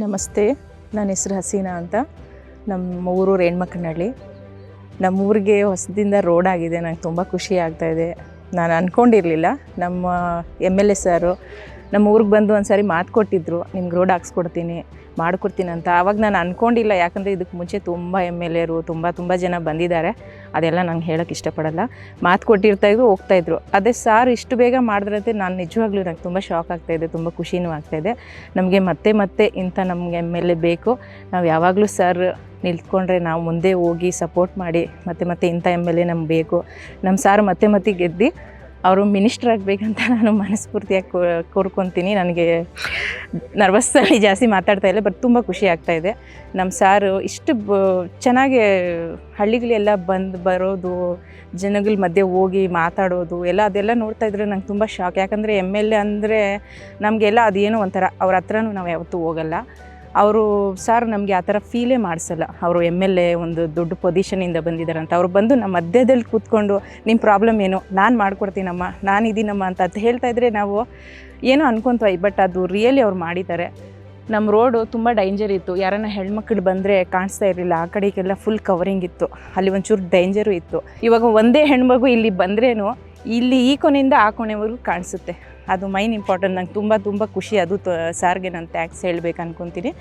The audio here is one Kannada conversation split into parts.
ನಮಸ್ತೆ, ನನ್ನ ಹೆಸರು ಹಸೀನಾ ಅಂತ. ನಮ್ಮ ಊರು ರೇಣ್ಮಕ್ಕನಹಳ್ಳಿ. ನಮ್ಮ ಊರಿಗೆ ಹೊಸದಿಂದ ರೋಡ್ ಆಗಿದೆ. ನಂಗೆ ತುಂಬ ಖುಷಿ ಆಗ್ತಾಯಿದೆ. ನಾನು ಅಂದ್ಕೊಂಡಿರಲಿಲ್ಲ. ನಮ್ಮ MLA ಸಾರು ನಮ್ಮ ಊರಿಗೆ ಬಂದು ಒಂದು ಸಾರಿ ಮಾತು ಕೊಟ್ಟಿದ್ದರು, ನಿಮ್ಗೆ ರೋಡ್ ಹಾಕ್ಸ್ಕೊಡ್ತೀನಿ, ಮಾಡಿಕೊಡ್ತೀನಿ ಅಂತ. ಆವಾಗ ನಾನು ಅಂದ್ಕೊಂಡಿಲ್ಲ, ಯಾಕಂದರೆ ಇದಕ್ಕೆ ಮುಂಚೆ ತುಂಬ MLAರು ತುಂಬ ಜನ ಬಂದಿದ್ದಾರೆ. ಅದೆಲ್ಲ ನಂಗೆ ಹೇಳೋಕ್ಕೆ ಇಷ್ಟಪಡಲ್ಲ. ಮಾತು ಕೊಟ್ಟಿರ್ತಾಯಿದ್ರು, ಹೋಗ್ತಾಯಿದ್ರು. ಅದೇ ಸಾರ್ ಇಷ್ಟು ಬೇಗ ಮಾಡಿದ್ರಂತೆ ನಾನು ನಿಜವಾಗ್ಲೂ ನಂಗೆ ತುಂಬ ಶಾಕ್ ಆಗ್ತಾಯಿದೆ, ತುಂಬ ಖುಷಿನೂ ಆಗ್ತಾಯಿದೆ. ನಮಗೆ ಮತ್ತೆ ಇಂಥ ನಮಗೆ MLA ಬೇಕು. ನಾವು ಯಾವಾಗಲೂ ಸರ್ ನಿಲ್ತ್ಕೊಂಡ್ರೆ ನಾವು ಮುಂದೆ ಹೋಗಿ ಸಪೋರ್ಟ್ ಮಾಡಿ ಮತ್ತೆ ಇಂಥ MLA ನಮ್ಗೆ ಬೇಕು. ನಮ್ಮ ಸಾರ್ ಮತ್ತೆ ಗೆದ್ದು ಅವರು ಮಿನಿಸ್ಟರ್ ಆಗಬೇಕಂತ ನಾನು ಮನಸ್ಫೂರ್ತಿಯಾಗಿ ಕೋರ್ಕೊತೀನಿ. ನನಗೆ ನರ್ವಸ್ಸಲ್ಲಿ ಜಾಸ್ತಿ ಮಾತಾಡ್ತಾ ಇಲ್ಲ, ಬಟ್ ತುಂಬ ಖುಷಿ ಆಗ್ತಾಯಿದೆ. ನಮ್ಮ ಸಾರು ಇಷ್ಟು ಚೆನ್ನಾಗಿ ಹಳ್ಳಿಗಳೆಲ್ಲ ಬರೋದು, ಜನಗಳ ಮಧ್ಯೆ ಹೋಗಿ ಮಾತಾಡೋದು ಅದೆಲ್ಲ ನೋಡ್ತಾ ಇದ್ರೆ ನಂಗೆ ತುಂಬ ಶಾಕ್. ಯಾಕಂದರೆ MLA ಅಂದರೆ ನಮಗೆಲ್ಲ ಅದೇನೋ ಒಂಥರ, ಅವ್ರ ಹತ್ರನೂ ನಾವು ಯಾವತ್ತೂ ಹೋಗಲ್ಲ. ಅವರು ಸಾರ್ ನಮಗೆ ಆ ಥರ ಫೀಲೇ ಮಾಡಿಸಲ್ಲ. ಅವರು MLA ಒಂದು ದೊಡ್ಡ ಪೊಸಿಷನಿಂದ ಬಂದಿದ್ದಾರಂತ. ಅವ್ರು ಬಂದು ನಮ್ಮ ಮಧ್ಯದಲ್ಲಿ ಕೂತ್ಕೊಂಡು ನಿಮ್ಮ ಪ್ರಾಬ್ಲಮ್ ಏನು, ನಾನು ಮಾಡ್ಕೊಡ್ತೀನಮ್ಮ, ನಾನಿದ್ದೀನಮ್ಮ ಅಂತ ಹೇಳ್ತಾಯಿದ್ರೆ ನಾವು ಏನೋ ಅನ್ಕೊತೀವಿ, ಬಟ್ ಅದು ರಿಯಲಿ ಅವ್ರು ಮಾಡಿದ್ದಾರೆ. ನಮ್ಮ ರೋಡು ತುಂಬ ಡೇಂಜರ್ ಇತ್ತು. ಯಾರನ್ನ ಹೆಣ್ಮಕ್ಳು ಬಂದರೆ ಕಾಣಿಸ್ತಾ ಇರಲಿಲ್ಲ. ಆ ಕಡೆಗೆಲ್ಲ ಫುಲ್ ಕವರಿಂಗ್ ಇತ್ತು. ಅಲ್ಲಿ ಒಂಚೂರು ಡೇಂಜರು ಇತ್ತು. ಇವಾಗ ಒಂದೇ ಹೆಣ್ಮಗು ಇಲ್ಲಿ ಬಂದ್ರೇನು ಇಲ್ಲಿ ಈ ಕೊನೆಯಿಂದ ಆ ಕೊನೆವರೆಗೂ ಕಾಣಿಸುತ್ತೆ. ಅದು ಮೈನ್ ಇಂಪಾರ್ಟೆಂಟ್. ನಂಗೆ ತುಂಬ ಖುಷಿ. ಅದು ಸಾರ್ಗೆ ನಾನು ಥ್ಯಾಂಕ್ಸ್ ಹೇಳಬೇಕು ಅಂದ್ಕೊತೀನಿ.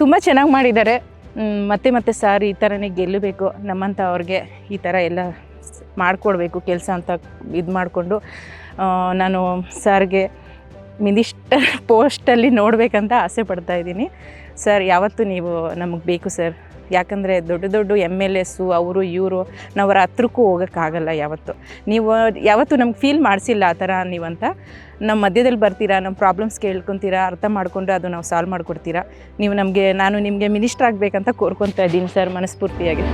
ತುಂಬ ಚೆನ್ನಾಗಿ ಮಾಡಿದ್ದಾರೆ. ಮತ್ತೆ ಸಾರ್ ಈ ಥರನೇ ಗೆಲ್ಲಬೇಕು. ನಮ್ಮಂಥ ಅವ್ರಿಗೆ ಈ ಥರ ಎಲ್ಲ ಮಾಡಿಕೊಡ್ಬೇಕು ಕೆಲಸ ಅಂತ ಇದು ಮಾಡಿಕೊಂಡು ನಾನು ಸಾರ್ಗೆ ಮಿನಿಸ್ಟರ್ ಪೋಸ್ಟಲ್ಲಿ ನೋಡಬೇಕಂತ ಆಸೆ ಪಡ್ತಾಯಿದ್ದೀನಿ. ಸರ್ ಯಾವತ್ತೂ ನೀವು ನಮಗೆ ಬೇಕು ಸರ್. ಯಾಕಂದರೆ ದೊಡ್ಡ MLAಸು ಅವರು ಇವರು ನಾವು ಅವ್ರ ಹತ್ರಕ್ಕೂ ಹೋಗೋಕ್ಕಾಗಲ್ಲ. ನೀವು ಯಾವತ್ತೂ ನಮ್ಗೆ ಫೀಲ್ ಮಾಡಿಸಿಲ್ಲ ಆ ಥರ ನೀವಂತ. ನಮ್ಮ ಮಧ್ಯದಲ್ಲಿ ಬರ್ತೀರಾ, ನಮ್ಮ ಪ್ರಾಬ್ಲಮ್ಸ್ ಕೇಳ್ಕೊತೀರಾ, ಅರ್ಥ ಮಾಡಿಕೊಂಡು ಅದು ನಾವು ಸಾಲ್ವ್ ಮಾಡಿಕೊಡ್ತೀರಾ. ನೀವು ನಾನು ನಿಮಗೆ ಮಿನಿಸ್ಟರ್ ಆಗಬೇಕಂತ ಕೋರ್ಕೊತಾ ಇದ್ದೀನಿ ಸರ್, ಮನಸ್ಫೂರ್ತಿಯಾಗಿ.